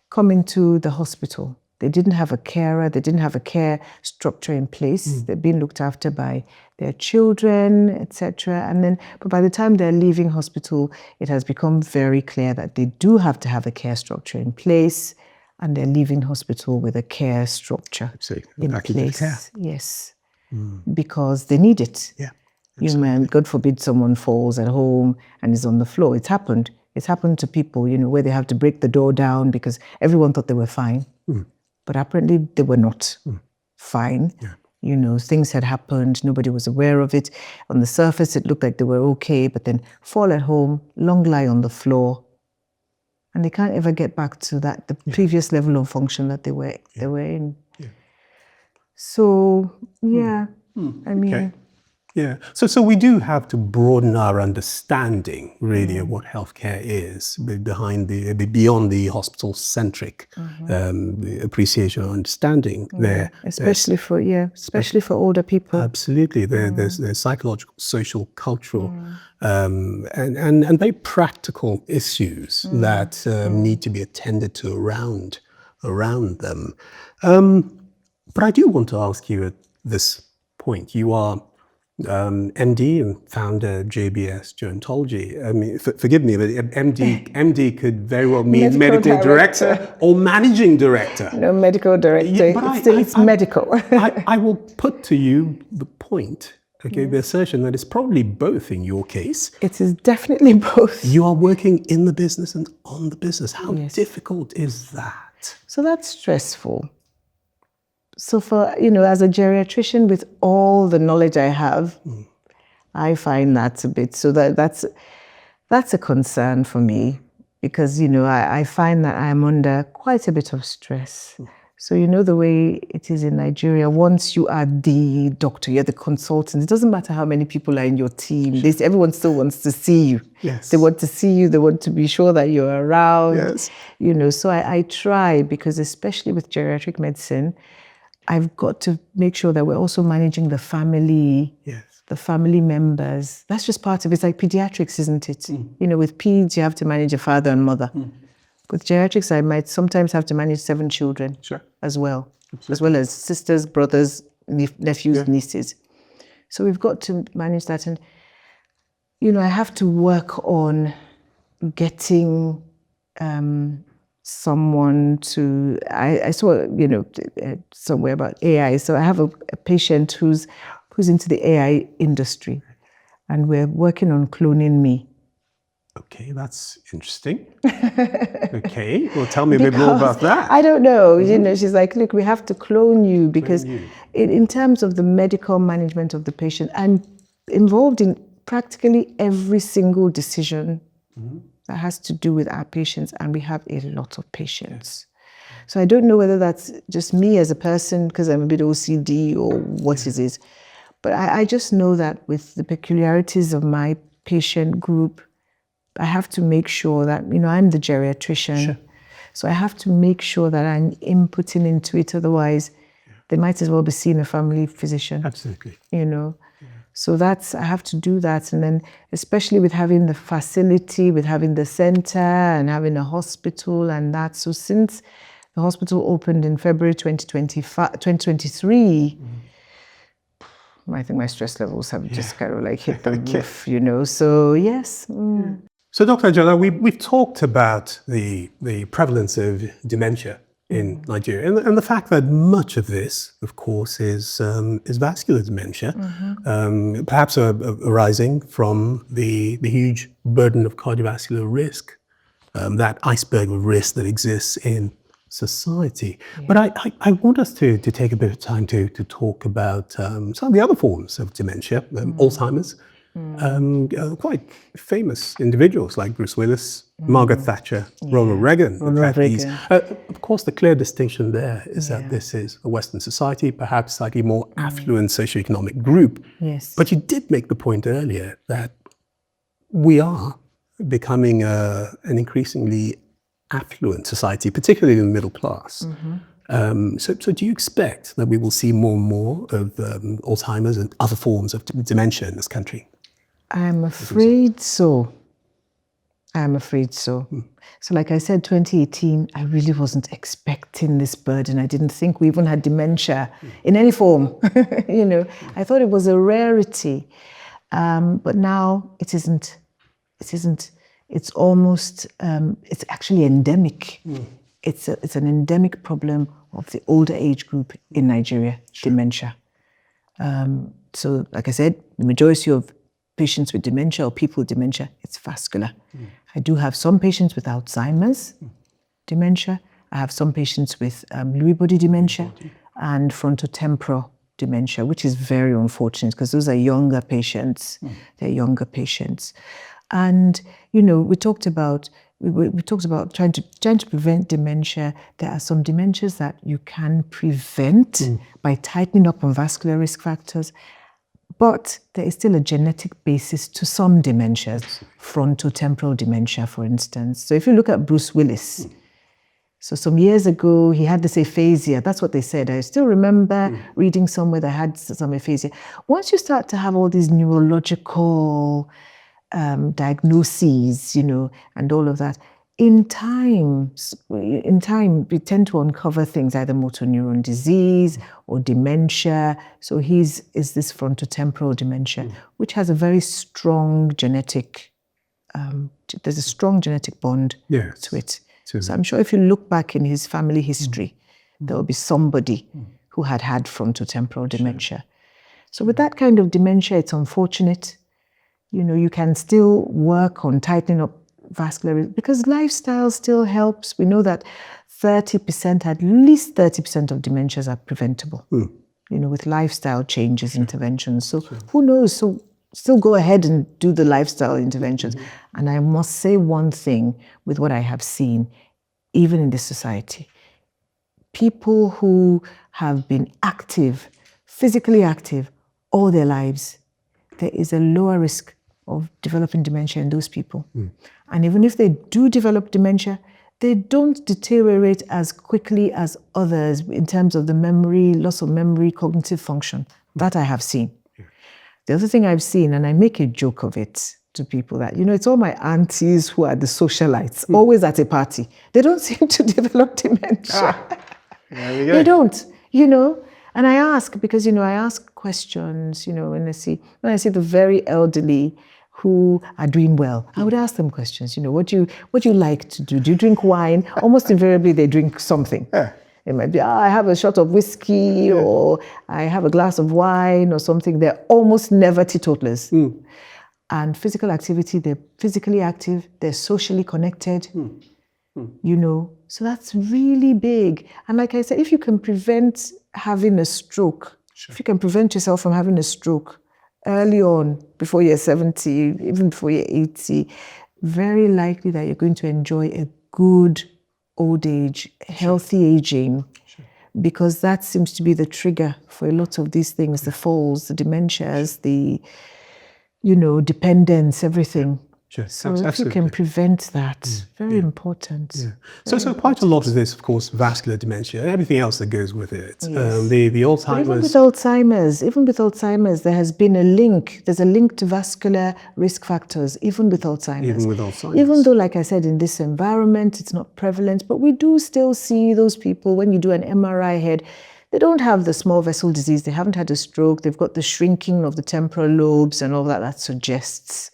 come into the hospital. They didn't have a carer, they didn't have a care structure in place. They're being looked after by their children, etc. And then, but by the time they're leaving hospital, it has become very clear that they do have to have a care structure in place, and they're leaving hospital with a care structure in place. Yes, because they need it. Yeah. You know, God forbid someone falls at home and is on the floor. It's happened. It's happened to people, you know, where they have to break the door down because everyone thought they were fine. But apparently they were not fine. Yeah. You know, things had happened. Nobody was aware of it. On the surface, it looked like they were okay, but then fall at home, long lie on the floor, and they can't ever get back to that, the previous level of function that they were in. Yeah. So, I mean... Okay. Yeah, so we do have to broaden our understanding, really, of what healthcare is beyond the hospital-centric appreciation or understanding. Especially for older people. Absolutely, there's psychological, social, cultural, and very practical issues that need to be attended to around them. But I do want to ask you at this point. You are MD and founder JBS Gerontology. I mean, forgive me, but MD could very well mean medical director or managing director. No, medical director. Yeah, but it's medical. I will put to you the point, okay, the assertion that it's probably both in your case. It is definitely both. You are working in the business and on the business. How difficult is that? So that's stressful. So for, you know, as a geriatrician with all the knowledge I have, I find that's a bit, so that's a concern for me because, you know, I find that I'm under quite a bit of stress. So, you know, the way it is in Nigeria, once you are the doctor, you're the consultant, it doesn't matter how many people are in your team, everyone still wants to see you. Yes. They want to see you, they want to be sure that you're around. Yes. You know, so I try, because especially with geriatric medicine, I've got to make sure that we're also managing the family the family members. That's just part of it. It's like pediatrics, isn't it? You know, with peds, you have to manage a father and mother. With geriatrics, I might sometimes have to manage 7 children as well. As well as sisters, brothers, nephews, nieces. So we've got to manage that. And, you know, I have to work on getting someone to, I saw, you know, somewhere about AI. So I have a patient who's into the AI industry, and we're working on cloning me. Okay, that's interesting. Okay, well, tell me a bit more about that. I don't know. You know, she's like, look, we have to clone you because in terms of the medical management of the patient, I'm involved in practically every single decision that has to do with our patients, and we have a lot of patients. So I don't know whether that's just me as a person because I'm a bit OCD or what it is, but I just know that with the peculiarities of my patient group, I have to make sure that, you know, I'm the geriatrician, so I have to make sure that I'm inputting into it. Otherwise, they might as well be seeing a family physician. Absolutely. You know, so I have to do that. And then, especially with having the facility, with having the center and having a hospital and that. So since the hospital opened in February 2023, I think my stress levels have just kind of like hit the roof, you know. So yes. So, Dr. Ajala, we've talked about the prevalence of dementia in Nigeria, and the fact that much of this, of course, is vascular dementia, perhaps arising from the huge burden of cardiovascular risk, that iceberg of risk that exists in society. But I want us to take a bit of time to talk about some of the other forms of dementia, Alzheimer's. Quite famous individuals like Bruce Willis, Margaret Thatcher, Ronald Reagan. Of course, the clear distinction there is that this is a Western society, perhaps slightly more affluent socioeconomic group. Yes. But you did make the point earlier that we are becoming an increasingly affluent society, particularly in the middle class. So do you expect that we will see more and more of Alzheimer's and other forms of dementia in this country? I'm afraid so. I'm afraid so. So like I said, 2018, I really wasn't expecting this burden. I didn't think we even had dementia in any form. You know, I thought it was a rarity. But now it isn't. It isn't. It's almost, it's actually endemic. It's an endemic problem of the older age group in Nigeria, dementia. So like I said, the majority of patients with dementia or people with dementia, it's vascular. I do have some patients with Alzheimer's dementia. I have some patients with Lewy body dementia and frontotemporal dementia, which is very unfortunate because those are younger patients. They're younger patients. And, you know, we talked about trying to prevent dementia. There are some dementias that you can prevent by tightening up on vascular risk factors. But there is still a genetic basis to some dementias, frontotemporal dementia, for instance. So if you look at Bruce Willis, so some years ago, he had this aphasia. That's what they said. I still remember reading somewhere that had some aphasia. Once you start to have all these neurological diagnoses, you know, and all of that, in time, we tend to uncover things, either motor neuron disease or dementia. So is this frontotemporal dementia, which has a very strong genetic, there's a strong genetic bond to it. So I'm sure if you look back in his family history, there will be somebody who had frontotemporal dementia. So with that kind of dementia, it's unfortunate. You know, you can still work on tightening up vascular risk because lifestyle still helps. We know that 30%, at least 30% of dementias are preventable, you know, with lifestyle changes, interventions. So who knows? So still go ahead and do the lifestyle interventions. And I must say one thing with what I have seen, even in this society, people who have been active, physically active all their lives, there is a lower risk of developing dementia in those people. And even if they do develop dementia, they don't deteriorate as quickly as others in terms of the memory, loss of memory, cognitive function. That I have seen. The other thing I've seen, and I make a joke of it to people, that, it's all my aunties who are the socialites, always at a party. They don't seem to develop dementia. There we go. They don't, And I ask, because, I ask questions, when I see the very elderly who are doing well, I would ask them questions, what do you like to do? Do you drink wine? Almost invariably, they drink something. It might be, I have a shot of whiskey, or I have a glass of wine or something. They're almost never teetotalers. And physical activity, they're physically active, they're socially connected, So that's really big. And like I said, if you can prevent having a stroke, if you can prevent yourself from having a stroke early on, before you're 70, even before you're 80, very likely that you're going to enjoy a good old age, healthy aging, because that seems to be the trigger for a lot of these things, the falls, the dementias, the, dependence, everything. Sure. So if you can prevent that, very important. Yeah. So quite a lot of this, of course, vascular dementia, everything else that goes with it. Yes. The Alzheimer's. But even with Alzheimer's, there has been a link. There's a link to vascular risk factors, even with Alzheimer's. Even though, like I said, in this environment, it's not prevalent, but we do still see those people when you do an MRI head. They don't have the small vessel disease. They haven't had a stroke. They've got the shrinking of the temporal lobes and all that. That suggests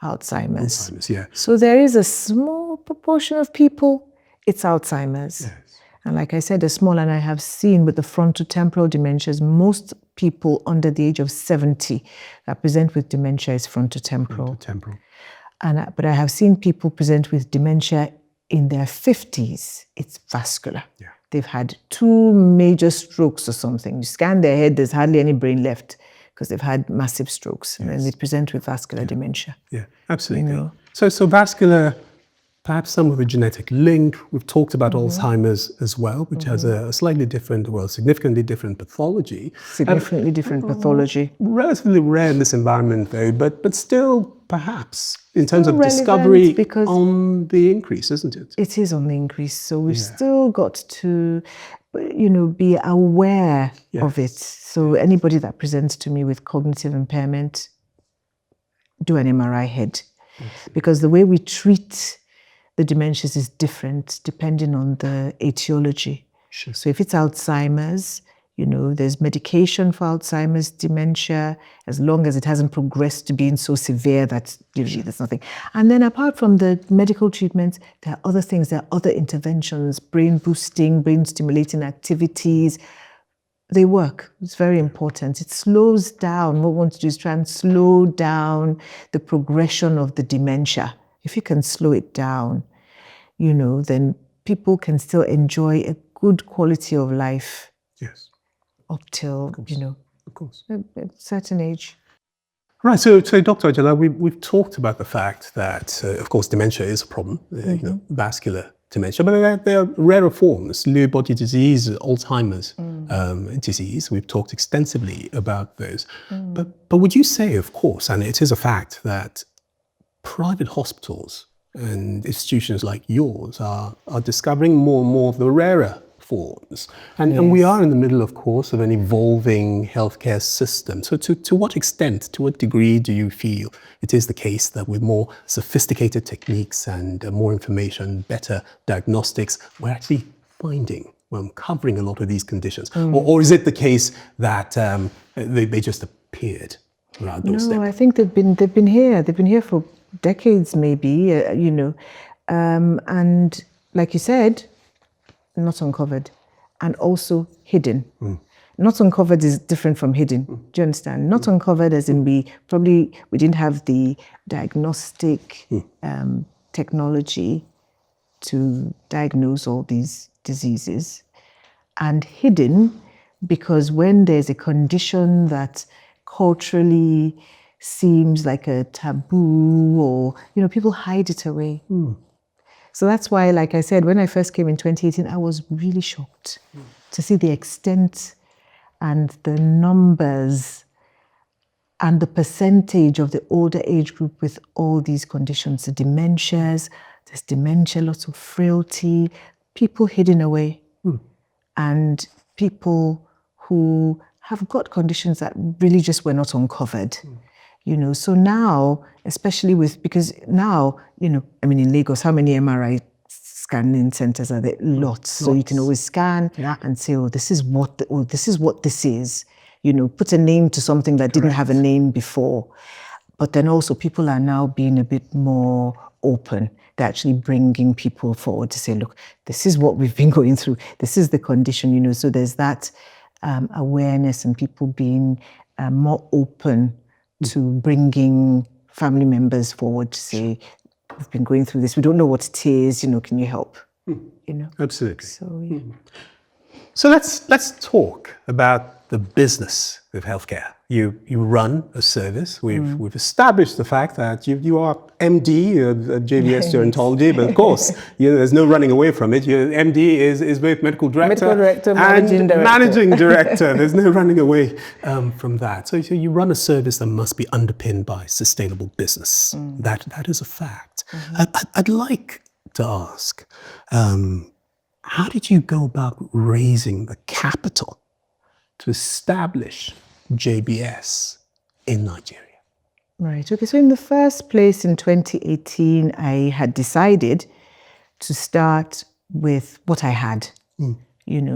Alzheimer's. Yeah. So there is a small proportion of people, it's Alzheimer's. Yes. And like I said, a small, and I have seen with the frontotemporal dementias, most people under the age of 70 that present with dementia is frontotemporal. But I have seen people present with dementia in their 50s, it's vascular. Yeah. They've had 2 major strokes or something. You scan their head, there's hardly any brain left, because they've had massive strokes, and then they present with vascular dementia. Yeah, absolutely. So vascular, perhaps some of a genetic link. We've talked about Alzheimer's as well, which has a slightly different, significantly different pathology. Significantly different pathology. Relatively rare in this environment, though, but still perhaps in terms of discovery on the increase, isn't it? It is on the increase. So we've still got to be aware of it. So anybody that presents to me with cognitive impairment, do an MRI head. Because the way we treat the dementias is different depending on the etiology. Sure. So if it's Alzheimer's, there's medication for Alzheimer's dementia, as long as it hasn't progressed to being so severe that usually there's nothing. And then apart from the medical treatments, there are other things, there are other interventions, brain boosting, brain stimulating activities. They work. It's very important. It slows down. What we want to do is try and slow down the progression of the dementia. If you can slow it down, then people can still enjoy a good quality of life. Yes. Up till, Of course. a certain age. Right, so Dr. Ajala, we've talked about the fact that, of course, dementia is a problem, vascular dementia, but there are rarer forms, Lewy body disease, Alzheimer's disease. We've talked extensively about those. But would you say, of course, and it is a fact, that private hospitals and institutions like yours are discovering more and more of the rarer forms. And we are in the middle, of course, of an evolving healthcare system. So to what extent, to what degree do you feel it is the case that with more sophisticated techniques and more information, better diagnostics, we're actually finding, we're uncovering a lot of these conditions? Or is it the case that they just appeared on our doorstep? No, I think they've been here. They've been here for decades, maybe, and like you said, not uncovered, and also hidden. Not uncovered is different from hidden. Do you understand? Not uncovered as in we didn't have the diagnostic technology to diagnose all these diseases. And hidden because when there's a condition that culturally seems like a taboo, or people hide it away. So that's why, like I said, when I first came in 2018, I was really shocked to see the extent and the numbers and the percentage of the older age group with all these conditions, the dementias, there's dementia, lots of frailty, people hidden away, and people who have got conditions that really just were not uncovered. So now, especially because now, in Lagos, how many MRI scanning centers are there? Lots. So you can always scan and say, this is what this is. Put a name to something that didn't have a name before. But then also people are now being a bit more open. They're actually bringing people forward to say, look, this is what we've been going through. This is the condition, so there's that awareness and people being more open to bringing family members forward to say, we've been going through this. We don't know what it is, can you help? Absolutely. So, So let's talk about the business of healthcare. You run a service. We've established the fact that you are MD of JBS Gerontology, but of course, there's no running away from it. Your MD is both medical director, and managing director. There's no running away from that. So you run a service that must be underpinned by sustainable business. That is a fact. I'd like to ask, how did you go about raising the capital to establish JBS in Nigeria? Right. Okay. So in the first place, in 2018, I had decided to start with what I had.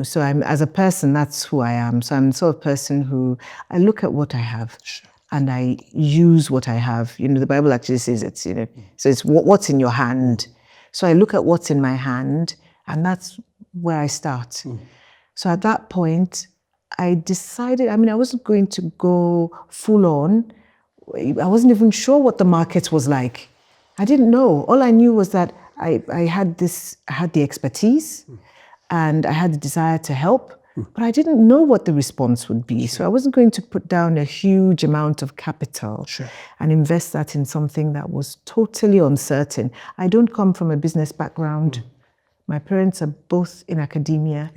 So I'm, as a person, that's who I am. So I'm the sort of person who I look at what I have. And I use what I have. The Bible actually says it's, so it's what's in your hand. So I look at what's in my hand, and that's where I start. So at that point, I decided, I wasn't going to go full on. I wasn't even sure what the market was like. I didn't know. All I knew was that I had the expertise and I had the desire to help, but I didn't know what the response would be. So I wasn't going to put down a huge amount of capital and invest that in something that was totally uncertain. I don't come from a business background. My parents are both in academia.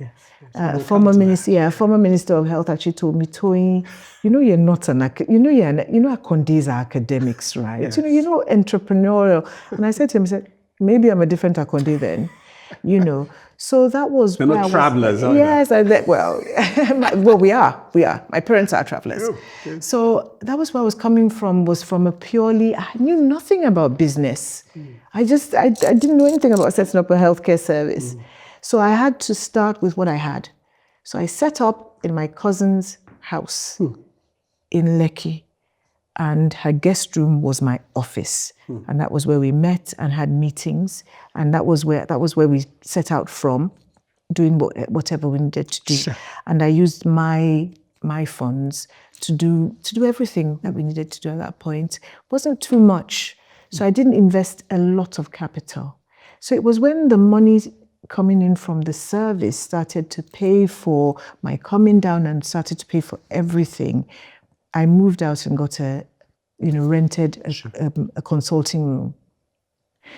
Former minister of health actually told me, Toyin, you're not Akondes are academics, right? You're not entrepreneurial. And I said to him, maybe I'm a different Akonde then, So that was They're not travelers, are yes, well, we are. My parents are travelers. So that was where I was coming from, was from a purely, I knew nothing about business. I didn't know anything about setting up a healthcare service. So I had to start with what I had. So I set up in my cousin's house in Lekki, and her guest room was my office. And that was where we met and had meetings. And that was where we set out from, doing whatever we needed to do. And I used my funds to do everything that we needed to do at that point. It wasn't too much. So I didn't invest a lot of capital. So it was when the money coming in from the service started to pay for my coming down and started to pay for everything, I moved out and got rented a consulting room.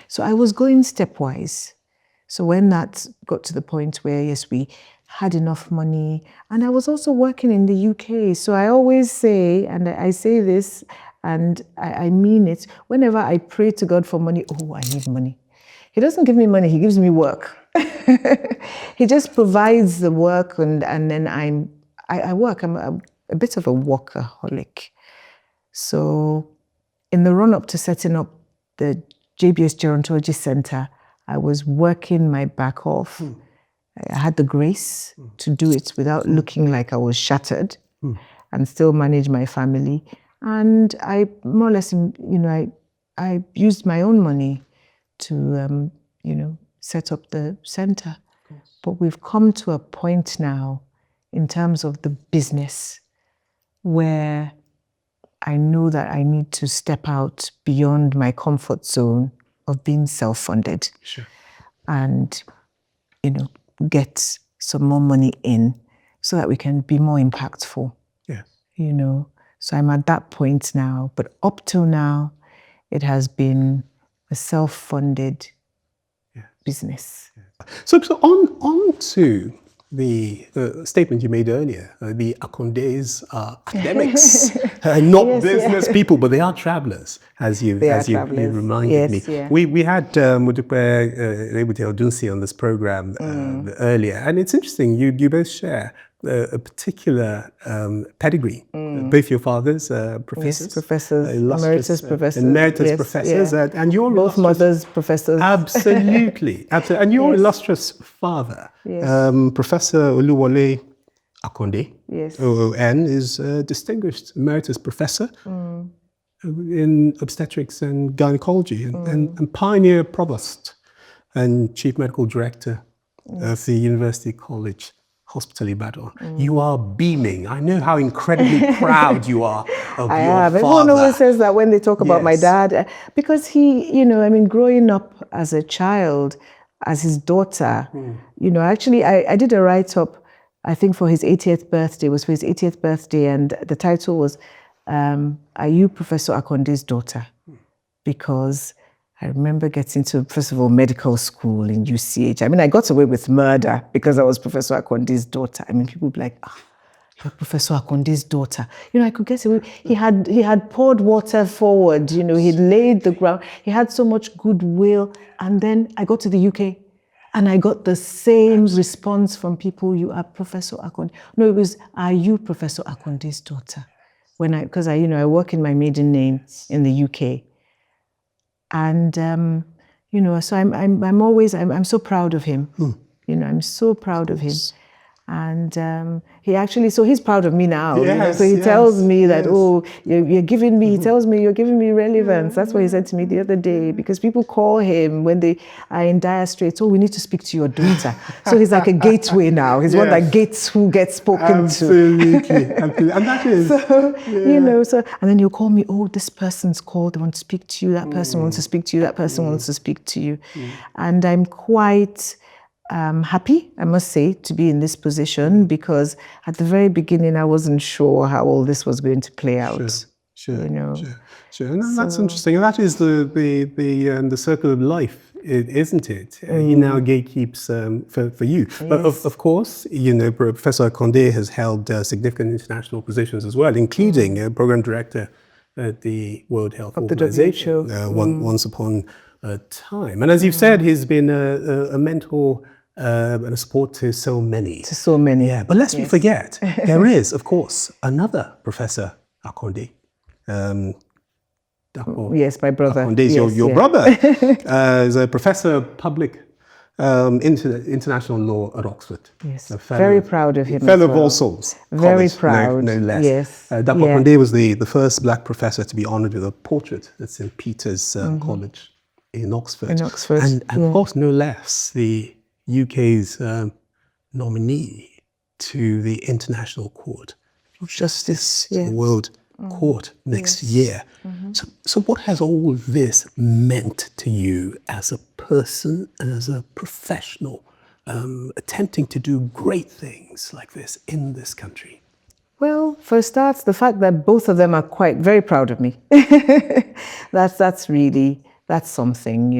So I was going stepwise. So when that got to the point where, yes, we had enough money, and I was also working in the UK. So I always say, and I say this, and I mean it, whenever I pray to God for money, I need money. He doesn't give me money, he gives me work. He just provides the work, and then I work. I'm a bit of a workaholic. So in the run-up to setting up the JBS Gerontology Centre, I was working my back off. I had the grace to do it without looking like I was shattered and still manage my family. And I more or less, I used my own money to, set up the centre. But we've come to a point now in terms of the business where I know that I need to step out beyond my comfort zone of being self-funded and, get some more money in so that we can be more impactful. So I'm at that point now, but up till now, it has been a self-funded business. So on to the statement you made earlier. The Akondes are academics, not business people, but they are travelers, as you reminded me. We had Modupe Odunsi on this program earlier, and it's interesting. You both share a particular pedigree. Both your fathers, professors. Yes, professors, illustrious, emeritus professors. And your both mothers professors. Absolutely, absolutely. And your illustrious father, Professor Oluwole Akonde, OON, is a distinguished emeritus professor in obstetrics and gynecology and pioneer provost and chief medical director of the University College Hospital Ibadan. You are beaming. I know how incredibly proud you are of your father. Everyone always says that when they talk about my dad, because he, growing up as a child, as his daughter, actually I did a write-up, I think for his 80th birthday, it was for his 80th birthday, and the title was, Are You Professor Akonde's Daughter? Because I remember getting to, first of all, medical school in UCH. I mean, I got away with murder because I was Professor Akonde's daughter. I mean, people would be like, you're Professor Akonde's daughter. I could get away. He had poured water forward, he'd laid the ground. He had so much goodwill. And then I got to the UK and I got the same response from people, you are Professor Akonde. No, it was, are you Professor Akonde's daughter? Because I work in my maiden name in the UK. And, so I'm so proud of him. I'm so proud of him. And he's proud of me now. So he tells me that, you're giving me, he tells me, you're giving me relevance. That's what he said to me the other day, because people call him when they are in dire straits, we need to speak to your daughter. So he's like a gateway now. He's one that gates who gets spoken to. Absolutely. And that is, and then he'll call me, this person's called, they want to speak to you, that person wants to speak to you, that person wants to speak to you. And I'm quite happy, I must say, to be in this position, because at the very beginning I wasn't sure how all this was going to play out. Sure. And that's interesting. And that is the circle of life, isn't it? He now gatekeeps for you. Yes. But of course, Professor Akonde has held significant international positions as well, including program director at the World Health Organization once upon a time. And as you've said, he's been a mentor and a support to so many. Yeah, but lest we forget, there is, of course, another Professor Akonde. Yes, my brother. Akonde is your brother. He's a professor of public international law at Oxford. Yes, very proud of him. Fellow of All Souls. Very proud. No less. Yes. Dr. Akonde was the first black professor to be honoured with a portrait at St. Peter's College in Oxford. And of course, no less, the UK's nominee to the International Court of Justice, the World Court next year. So what has all this meant to you as a person and as a professional attempting to do great things like this in this country? Well, for starts, the fact that both of them are very proud of me. That's something,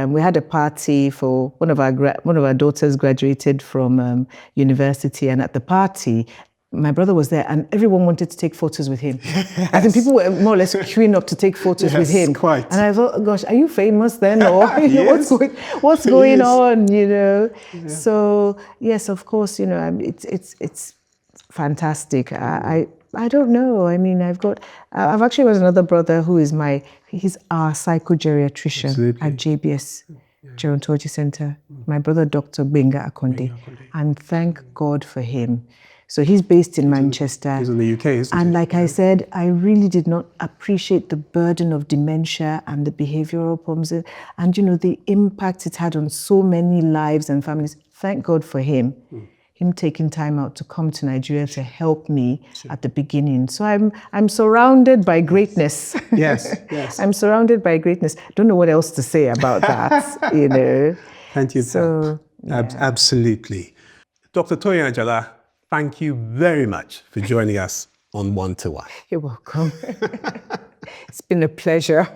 we had a party for one of our daughters graduated from university, and at the party, my brother was there, and everyone wanted to take photos with him. Yes. I think people were more or less queuing up to take photos with him. Quite. And I thought, gosh, are you famous then, or what's going on? Yeah. So yes, of course, it's fantastic. I don't know. I mean, I've actually got another brother who is he's our psychogeriatrician at JBS Gerontology Centre. My brother, Dr Benga Akonde. And thank God for him. So he's based in Manchester. He's in the UK, isn't he? And like I said, I really did not appreciate the burden of dementia and the behavioral problems and, the impact it had on so many lives and families. Thank God for him. Him taking time out to come to Nigeria to help me at the beginning. So I'm surrounded by greatness. Yes. I'm surrounded by greatness. Don't know what else to say about that, Thank you. So, absolutely. Dr. Toyin Ajala, thank you very much for joining us on One2One. You're welcome. It's been a pleasure.